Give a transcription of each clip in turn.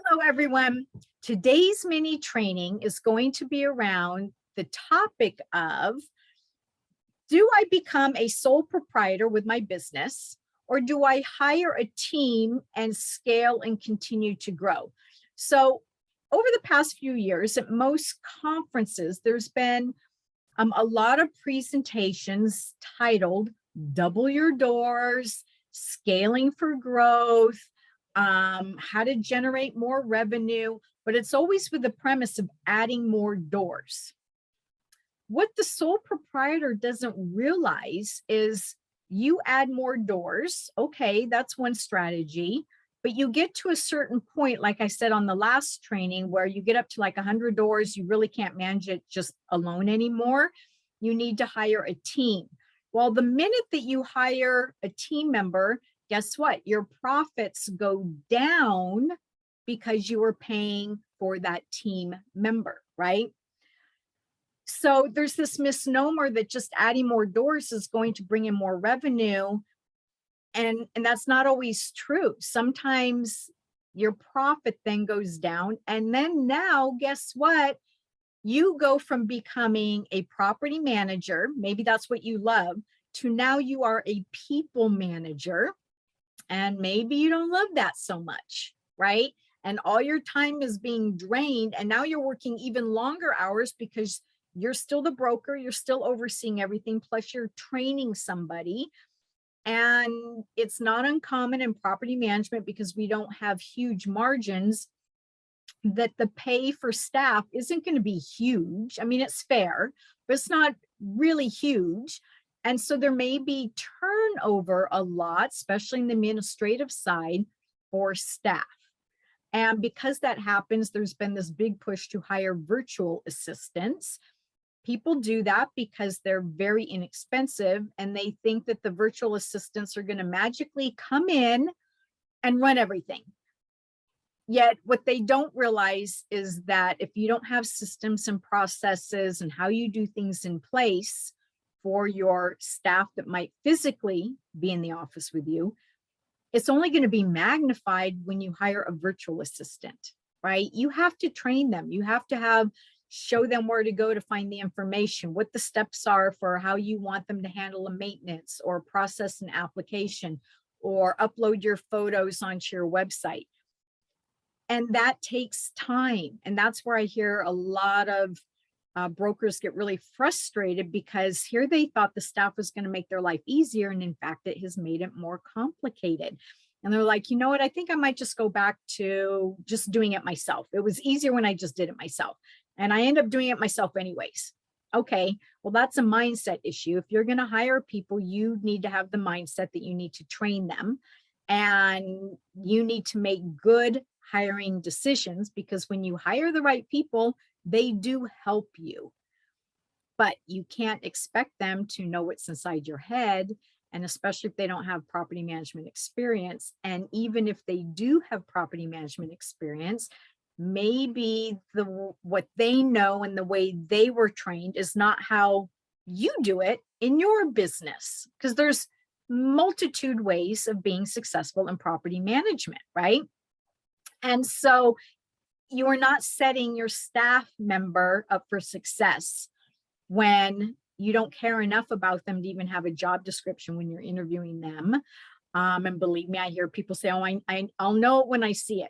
Hello, everyone. Today's mini training is going to be around the topic of, do I become a sole proprietor with my business, or do I hire a team and scale and continue to grow? So over the past few years at most conferences, there's been a lot of presentations titled Double Your Doors, Scaling for Growth, how to generate more revenue, but it's always with the premise of adding more doors. What the sole proprietor doesn't realize is you add more doors. Okay, that's one strategy, but you get to a certain point, like I said on the last training, where you get up to like 100 doors, you really can't manage it just alone anymore. You need to hire a team. Well, the minute that you hire a team member, guess what? Your profits go down because you are paying for that team member, right? So there's this misnomer that just adding more doors is going to bring in more revenue. And that's not always true. Sometimes your profit then goes down. And then now, guess what? You go from becoming a property manager, maybe that's what you love, to now you are a people manager. And maybe you don't love that so much, right? And all your time is being drained. And now you're working even longer hours because you're still the broker, you're still overseeing everything, plus you're training somebody. And it's not uncommon in property management, because we don't have huge margins, that the pay for staff isn't going to be huge. I mean, it's fair, but it's not really huge. And so there may be turnover a lot, especially in the administrative side for staff. And because that happens, there's been this big push to hire virtual assistants. People do that because they're very inexpensive, and they think that the virtual assistants are going to magically come in and run everything. Yet what they don't realize is that if you don't have systems and processes and how you do things in place for your staff that might physically be in the office with you, it's only going to be magnified when you hire a virtual assistant, right? You have to train them. You have to show them where to go to find the information, what the steps are for how you want them to handle a maintenance or process an application or upload your photos onto your website. And that takes time. And that's where I hear a lot of brokers get really frustrated, because here they thought the staff was going to make their life easier. And in fact, it has made it more complicated. And they're like, you know what? I think I might just go back to just doing it myself. It was easier when I just did it myself. And I end up doing it myself anyways. Okay, well, that's a mindset issue. If you're going to hire people, you need to have the mindset that you need to train them, and you need to make good hiring decisions, because when you hire the right people, they do help you. But you can't expect them to know what's inside your head, and especially if they don't have property management experience. And even if they do have property management experience, maybe what they know and the way they were trained is not how you do it in your business, because there's multitude ways of being successful in property management, right? And so you are not setting your staff member up for success when you don't care enough about them to even have a job description when you're interviewing them. And believe me, I hear people say, oh, I'll know it when I see it.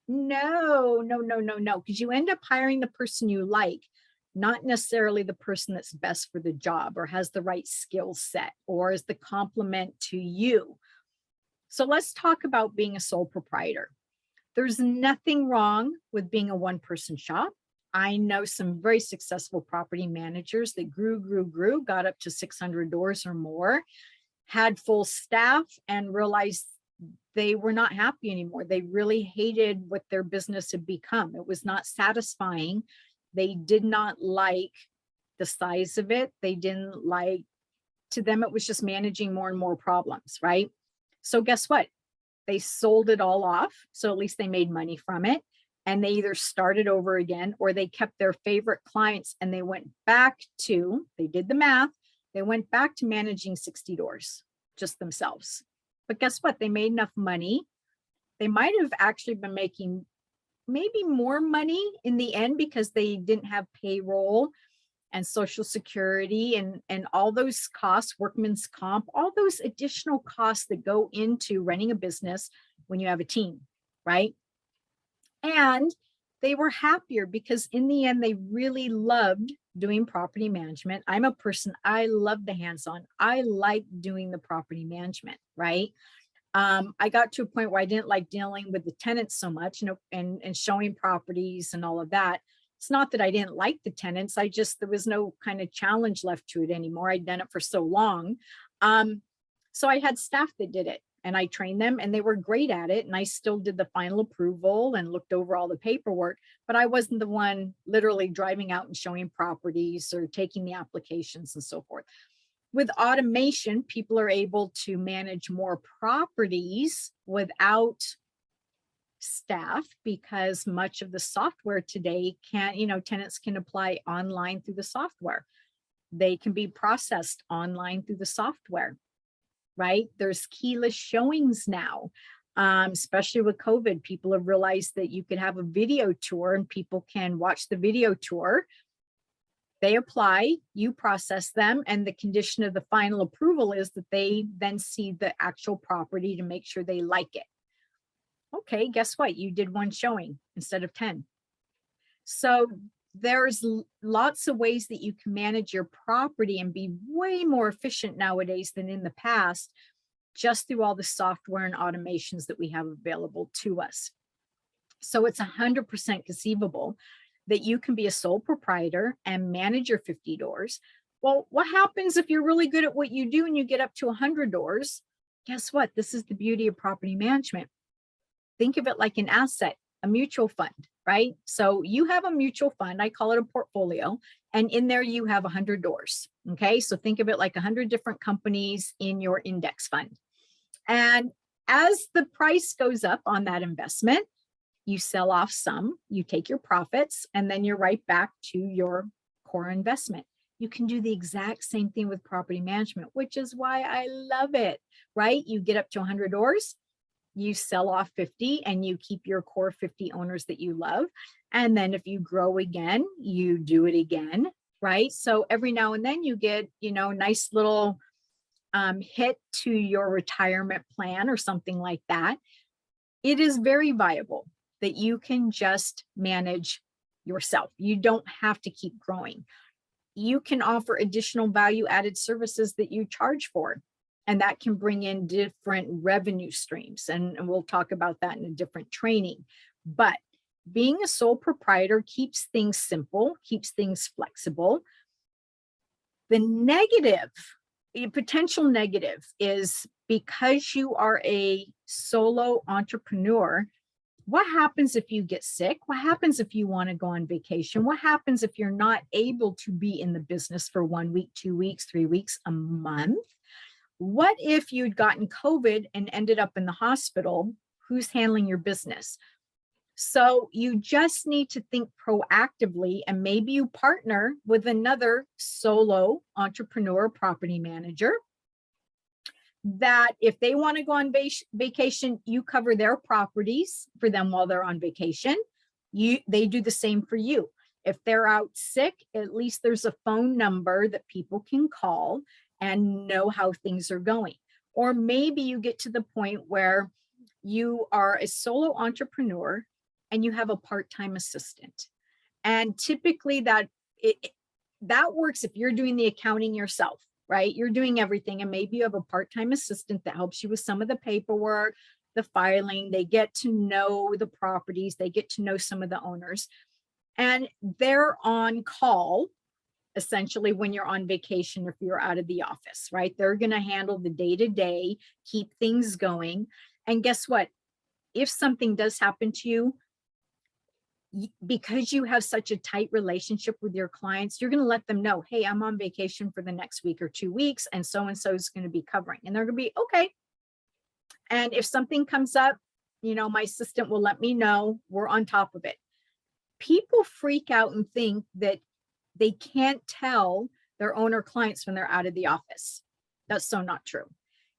No, because you end up hiring the person you like, not necessarily the person that's best for the job or has the right skill set or is the complement to you. So let's talk about being a sole proprietor. There's nothing wrong with being a one-person shop. I know some very successful property managers that grew, got up to 600 doors or more, had full staff, and realized they were not happy anymore. They really hated what their business had become. It was not satisfying. They did not like the size of it. They didn't like, to them, it was just managing more and more problems, right? So guess what? They sold it all off. So at least they made money from it. And they either started over again, or they kept their favorite clients and they went back to, they did the math, they went back to managing 60 doors just themselves. But guess what? They made enough money. They might have actually been making maybe more money in the end because they didn't have payroll and social security and all those costs, workman's comp, all those additional costs that go into running a business when you have a team, right? And they were happier because in the end, they really loved doing property management. I'm a person, I love the hands-on. I like doing the property management, right? I got to a point where I didn't like dealing with the tenants so much, and showing properties and all of that. It's not that I didn't like the tenants. There was no kind of challenge left to it anymore. I'd done it for so long. So I had staff that did it and I trained them and they were great at it. And I still did the final approval and looked over all the paperwork, but I wasn't the one literally driving out and showing properties or taking the applications and so forth. With automation, people are able to manage more properties without staff because much of the software today tenants can apply online through the software. They can be processed online through the software, right? There's keyless showings now. Especially with COVID, people have realized that you could have a video tour and people can watch the video tour. They apply, you process them, and the condition of the final approval is that they then see the actual property to make sure they like it. Okay, guess what? You did one showing instead of 10. So there's lots of ways that you can manage your property and be way more efficient nowadays than in the past, just through all the software and automations that we have available to us. So it's 100% conceivable that you can be a sole proprietor and manage your 50 doors. Well, what happens if you're really good at what you do and you get up to 100 doors? Guess what? This is the beauty of property management. Think of it like an asset, a mutual fund, right? So you have a mutual fund, I call it a portfolio, and in there you have 100 doors, okay? So think of it like 100 different companies in your index fund. And as the price goes up on that investment, you sell off some, you take your profits, and then you're right back to your core investment. You can do the exact same thing with property management, which is why I love it, right? You get up to 100 doors, you sell off 50 and you keep your core 50 owners that you love. And then if you grow again, you do it again, right? So every now and then you get, nice little hit to your retirement plan or something like that. It is very viable that you can just manage yourself. You don't have to keep growing. You can offer additional value added services that you charge for, and that can bring in different revenue streams. And we'll talk about that in a different training. But being a sole proprietor keeps things simple, keeps things flexible. The negative, the potential negative is because you are a solo entrepreneur, what happens if you get sick? What happens if you want to go on vacation? What happens if you're not able to be in the business for 1 week, 2 weeks, 3 weeks, a month? What if you'd gotten COVID and ended up in the hospital? Who's handling your business? So you just need to think proactively, and maybe you partner with another solo entrepreneur property manager that if they want to go on vacation, you cover their properties for them while they're on vacation. They do the same for you. If they're out sick, at least there's a phone number that people can call and know how things are going. Or maybe you get to the point where you are a solo entrepreneur and you have a part-time assistant. And typically that works if you're doing the accounting yourself, right? You're doing everything, and maybe you have a part-time assistant that helps you with some of the paperwork, the filing. They get to know the properties, they get to know some of the owners, and they're on call essentially when you're on vacation, if you're out of the office, right? They're going to handle the day-to-day, keep things going. And guess what? If something does happen to you, because you have such a tight relationship with your clients, you're going to let them know, hey, I'm on vacation for the next week or 2 weeks, and so is going to be covering. And they're going to be okay. And if something comes up, my assistant will let me know. We're on top of it. People freak out and think that they can't tell their owner clients when they're out of the office. That's so not true.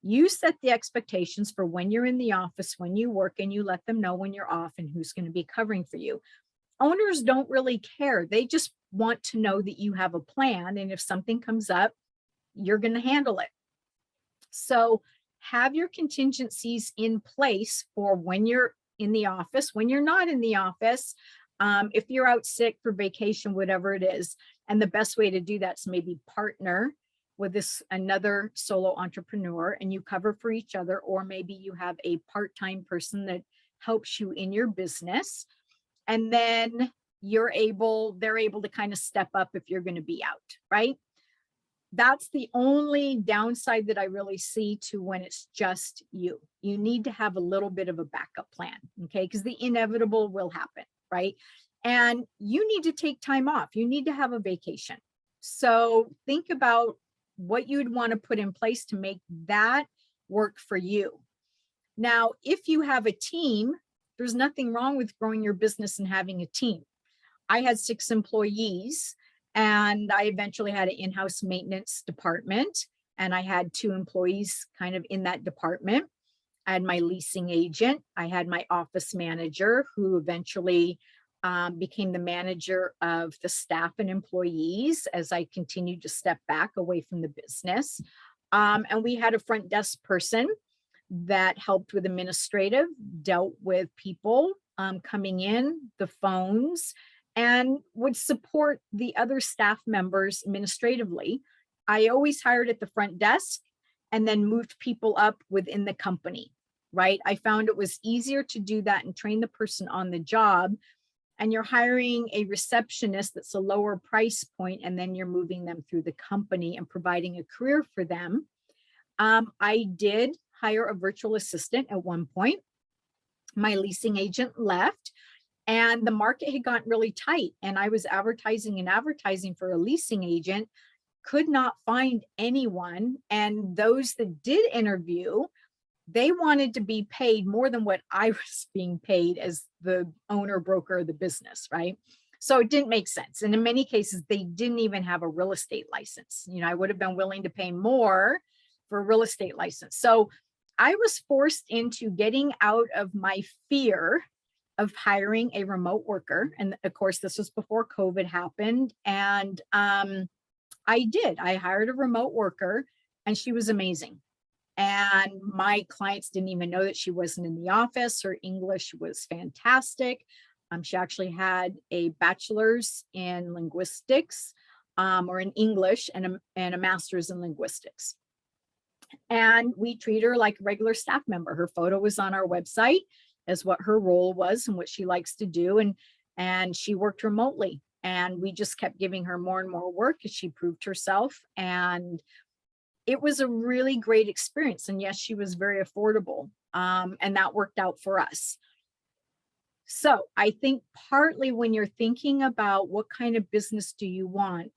You set the expectations for when you're in the office, when you work, and you let them know when you're off and who's going to be covering for you. Owners don't really care. They just want to know that you have a plan. And if something comes up, you're going to handle it. So have your contingencies in place for when you're in the office, when you're not in the office, if you're out sick for vacation, whatever it is. And the best way to do that is maybe partner with another solo entrepreneur and you cover for each other, or maybe you have a part-time person that helps you in your business. And then they're able to kind of step up if you're going to be out, right? That's the only downside that I really see to when it's just you. You need to have a little bit of a backup plan, okay? Because the inevitable will happen, right? And you need to take time off. You need to have a vacation. So think about what you'd want to put in place to make that work for you. Now, if you have a team, there's nothing wrong with growing your business and having a team. I had 6 employees. And I eventually had an in-house maintenance department, and I had 2 employees kind of in that department. I had my leasing agent. I had my office manager, who eventually became the manager of the staff and employees as I continued to step back away from the business. And we had a front desk person that helped with administrative, dealt with people coming in, the phones, and would support the other staff members administratively. I always hired at the front desk and then moved people up within the company, right? I found it was easier to do that and train the person on the job. And you're hiring a receptionist that's a lower price point, and then you're moving them through the company and providing a career for them. I did hire a virtual assistant at one point. My leasing agent left. And the market had gotten really tight, and I was advertising for a leasing agent, could not find anyone. And those that did interview, they wanted to be paid more than what I was being paid as the owner broker of the business, right? So it didn't make sense. And in many cases, they didn't even have a real estate license. You know, I would have been willing to pay more for a real estate license. So I was forced into getting out of my fear of hiring a remote worker. And of course, this was before COVID happened. And I hired a remote worker, and she was amazing. And my clients didn't even know that she wasn't in the office. Her English was fantastic. She actually had a bachelor's in linguistics, or in English, and a master's in linguistics. And we treat her like a regular staff member. Her photo was on our website as what her role was and what she likes to do. And she worked remotely, and we just kept giving her more and more work as she proved herself. And it was a really great experience. And yes, she was very affordable. And that worked out for us. So I think partly when you're thinking about what kind of business do you want,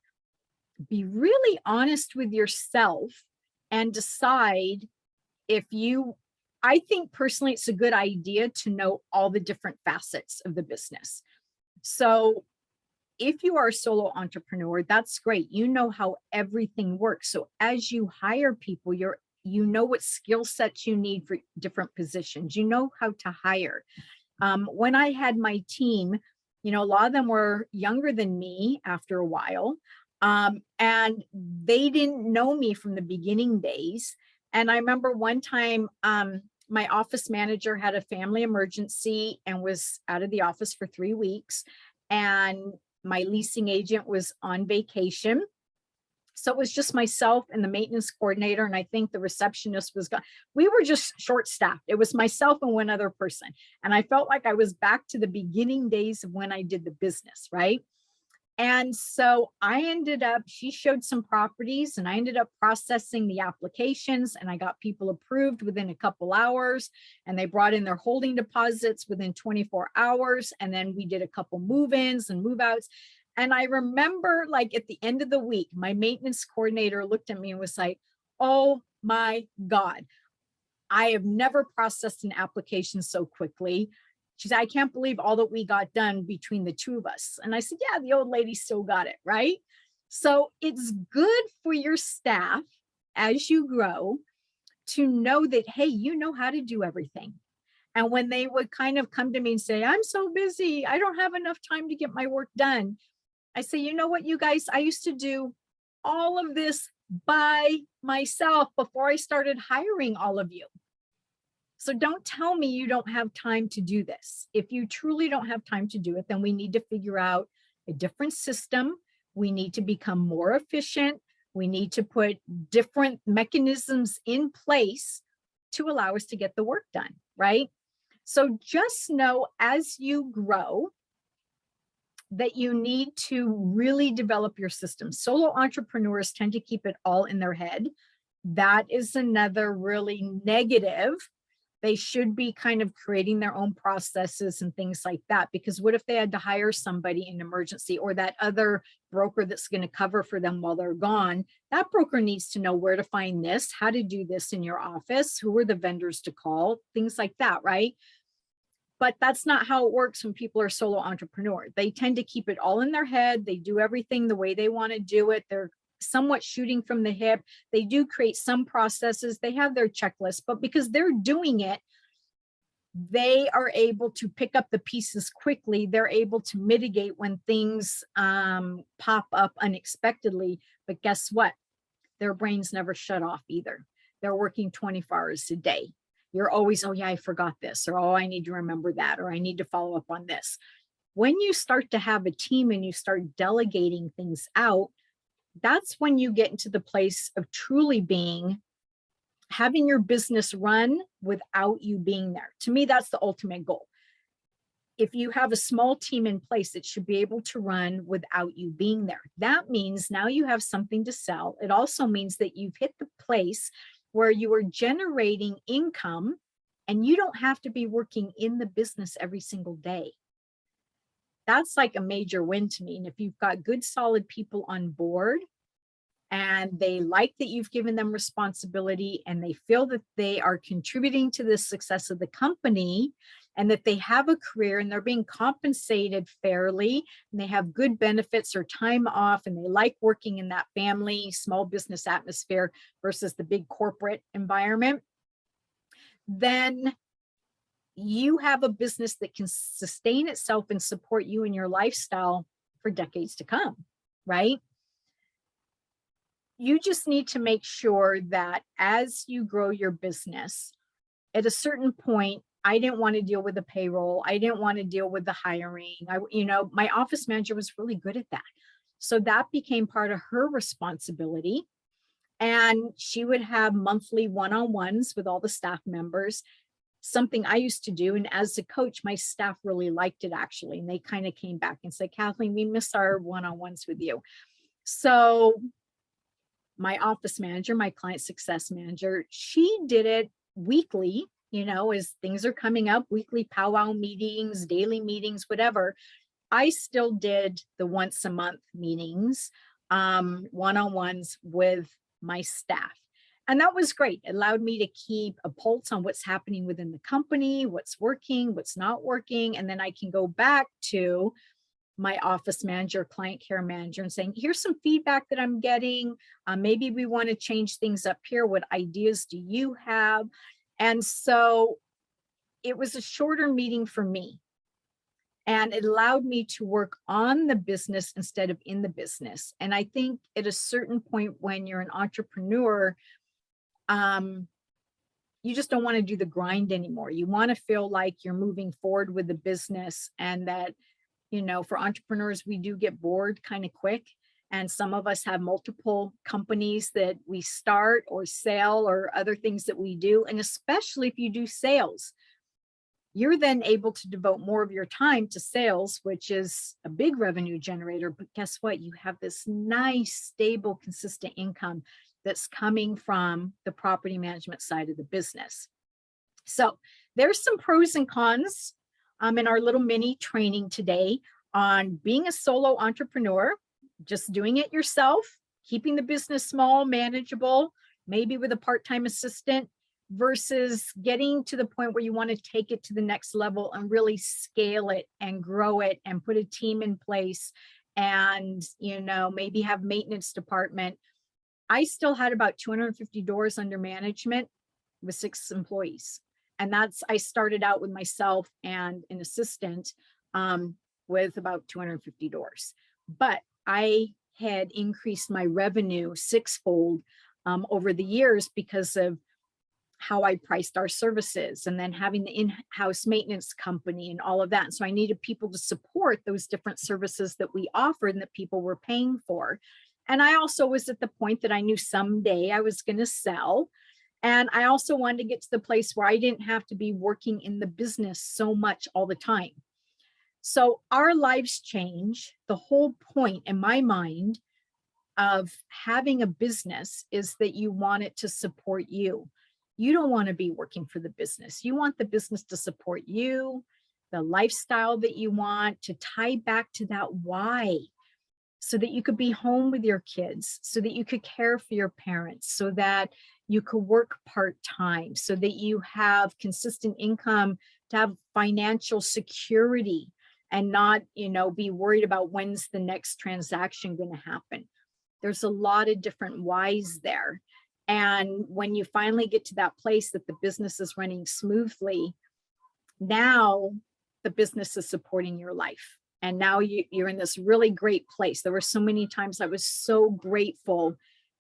be really honest with yourself and decide I think personally, it's a good idea to know all the different facets of the business. So if you are a solo entrepreneur, that's great. You know how everything works. So as you hire people, you know what skill sets you need for different positions. You know how to hire. When I had my team, you know, a lot of them were younger than me after a while. And they didn't know me from the beginning days. And I remember one time, my office manager had a family emergency and was out of the office for 3 weeks. And my leasing agent was on vacation. So it was just myself and the maintenance coordinator. And I think the receptionist was gone. We were just short staffed. It was myself and one other person. And I felt like I was back to the beginning days of when I did the business, right? And so she showed some properties, and I ended up processing the applications, and I got people approved within a couple hours, and they brought in their holding deposits within 24 hours. And then we did a couple move-ins and move-outs. And I remember, like, at the end of the week, my maintenance coordinator looked at me and was like, "Oh my God, I have never processed an application so quickly." She said, "I can't believe all that we got done between the two of us." And I said, "Yeah, the old lady still got it," right? So it's good for your staff as you grow to know that, hey, you know how to do everything. And when they would kind of come to me and say, I'm so busy, I don't have enough time to get my work done, I say, you know what, you guys, I used to do all of this by myself before I started hiring all of you. So don't tell me you don't have time to do this. If you truly don't have time to do it, then we need to figure out a different system. We need to become more efficient. We need to put different mechanisms in place to allow us to get the work done, right? So just know as you grow that you need to really develop your system. Solo entrepreneurs tend to keep it all in their head. That is another really negative. They should be kind of creating their own processes and things like that, because what if they had to hire somebody in emergency, or that other broker that's going to cover for them while they're gone? That broker needs to know where to find this, how to do this in your office, who are the vendors to call, things like that, right? But that's not how it works when people are solo entrepreneur. They tend to keep it all in their head. They do everything the way they want to do it. They're somewhat shooting from the hip. They do create some processes. They have their checklist, but because they're doing it, they are able to pick up the pieces quickly. They're able to mitigate when things pop up unexpectedly. But guess what? Their brains never shut off either. They're working 24 hours a day. You're always, oh yeah, I forgot this, or oh, I need to remember that, or I need to follow up on this. When you start to have a team and you start delegating things out, that's when you get into the place of truly having your business run without you being there. To me, that's the ultimate goal. If you have a small team in place, it should be able to run without you being there. That means now you have something to sell. It also means that you've hit the place where you are generating income and you don't have to be working in the business every single day. That's like a major win to me. And if you've got good, solid people on board and they like that you've given them responsibility and they feel that they are contributing to the success of the company and that they have a career and they're being compensated fairly and they have good benefits or time off and they like working in that family, small business atmosphere versus the big corporate environment, then you have a business that can sustain itself and support you and your lifestyle for decades to come, right? You just need to make sure that as you grow your business, at a certain point, I didn't want to deal with the payroll. I didn't want to deal with the hiring. My office manager was really good at that. So that became part of her responsibility. And she would have monthly one-on-ones with all the staff members, something I used to do. And as a coach, my staff really liked it actually. And they kind of came back and said, Kathleen, we miss our one-on-ones with you. So my office manager, my client success manager, she did it weekly, as things are coming up, weekly powwow meetings, daily meetings, whatever. I still did the once a month meetings, one-on-ones with my staff. And that was great. It allowed me to keep a pulse on what's happening within the company, what's working, what's not working. And then I can go back to my office manager, client care manager, and saying, here's some feedback that I'm getting. Maybe we want to change things up here. What ideas do you have? And so it was a shorter meeting for me. And it allowed me to work on the business instead of in the business. And I think at a certain point when you're an entrepreneur, you just don't want to do the grind anymore. You want to feel like you're moving forward with the business, and that, for entrepreneurs, we do get bored kind of quick. And some of us have multiple companies that we start or sell or other things that we do. And especially if you do sales, you're then able to devote more of your time to sales, which is a big revenue generator. But guess what? You have this nice, stable, consistent income that's coming from the property management side of the business. So there's some pros and cons in our little mini training today on being a solo entrepreneur, just doing it yourself, keeping the business small, manageable, maybe with a part-time assistant, versus getting to the point where you want to take it to the next level and really scale it and grow it and put a team in place and, maybe have maintenance department. I still had about 250 doors under management with 6 employees. And I started out with myself and an assistant with about 250 doors. But I had increased my revenue sixfold over the years because of how I priced our services and then having the in-house maintenance company and all of that. And so I needed people to support those different services that we offered and that people were paying for. And I also was at the point that I knew someday I was going to sell. And I also wanted to get to the place where I didn't have to be working in the business so much all the time. So our lives change. The whole point in my mind of having a business is that you want it to support you. You don't want to be working for the business. You want the business to support you, the lifestyle that you want, to tie back to that why, so that you could be home with your kids, so that you could care for your parents, so that you could work part-time, so that you have consistent income, to have financial security and not, be worried about when's the next transaction going to happen. There's a lot of different whys there. And when you finally get to that place that the business is running smoothly, now the business is supporting your life. And now you're in this really great place. There were so many times I was so grateful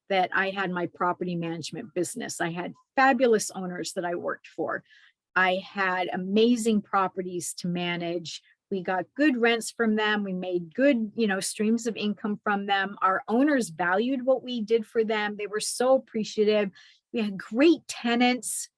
that I had my property management business. I had fabulous owners that I worked for. I had amazing properties to manage. We got good rents from them. We made good, streams of income from them. Our owners valued what we did for them. They were so appreciative. We had great tenants.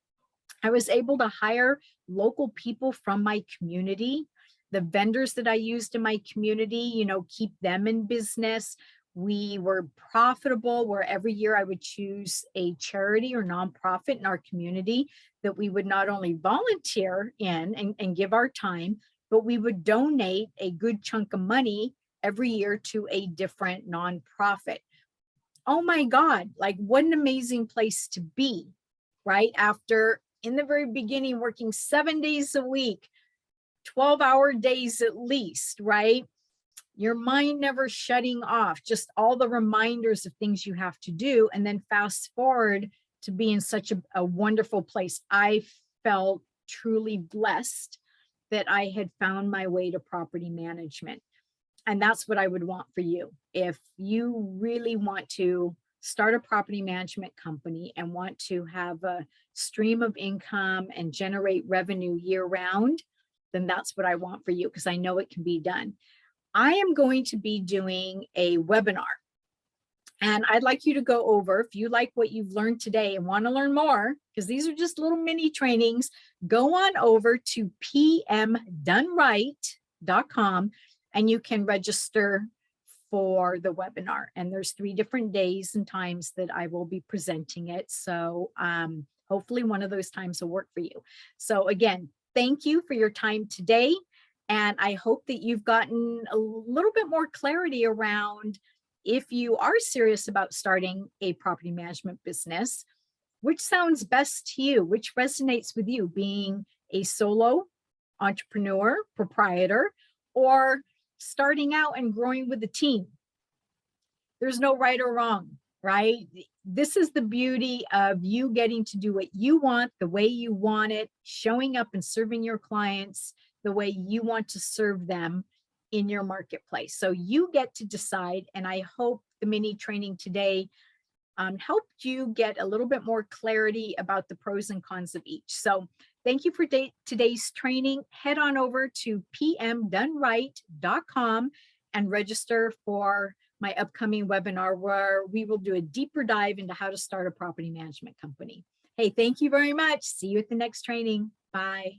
I was able to hire local people from my community. The vendors that I used in my community, keep them in business. We were profitable, where every year I would choose a charity or nonprofit in our community that we would not only volunteer in and give our time, but we would donate a good chunk of money every year to a different nonprofit. Oh my God, like what an amazing place to be, right? After, in the very beginning, working 7 days a week, 12-hour days at least, right? Your mind never shutting off, just all the reminders of things you have to do. And then fast forward to be in such a wonderful place. I felt truly blessed that I had found my way to property management. And that's what I would want for you. If you really want to start a property management company and want to have a stream of income and generate revenue year round, then that's what I want for you, because I know it can be done. I am going to be doing a webinar. And I'd like you to go over, if you like what you've learned today and want to learn more, because these are just little mini trainings, go on over to pmdoneright.com and you can register for the webinar. And there's 3 different days and times that I will be presenting it. So hopefully one of those times will work for you. So again, thank you for your time today. And I hope that you've gotten a little bit more clarity around, if you are serious about starting a property management business, which sounds best to you, which resonates with you, being a solo entrepreneur, proprietor, or starting out and growing with a team. There's no right or wrong, right? This is the beauty of you getting to do what you want, the way you want it, showing up and serving your clients the way you want to serve them in your marketplace. So you get to decide. And I hope the mini training today helped you get a little bit more clarity about the pros and cons of each. So thank you for today's training. Head on over to pmdoneright.com and register for my upcoming webinar, where we will do a deeper dive into how to start a property management company. Hey, thank you very much. See you at the next training. Bye.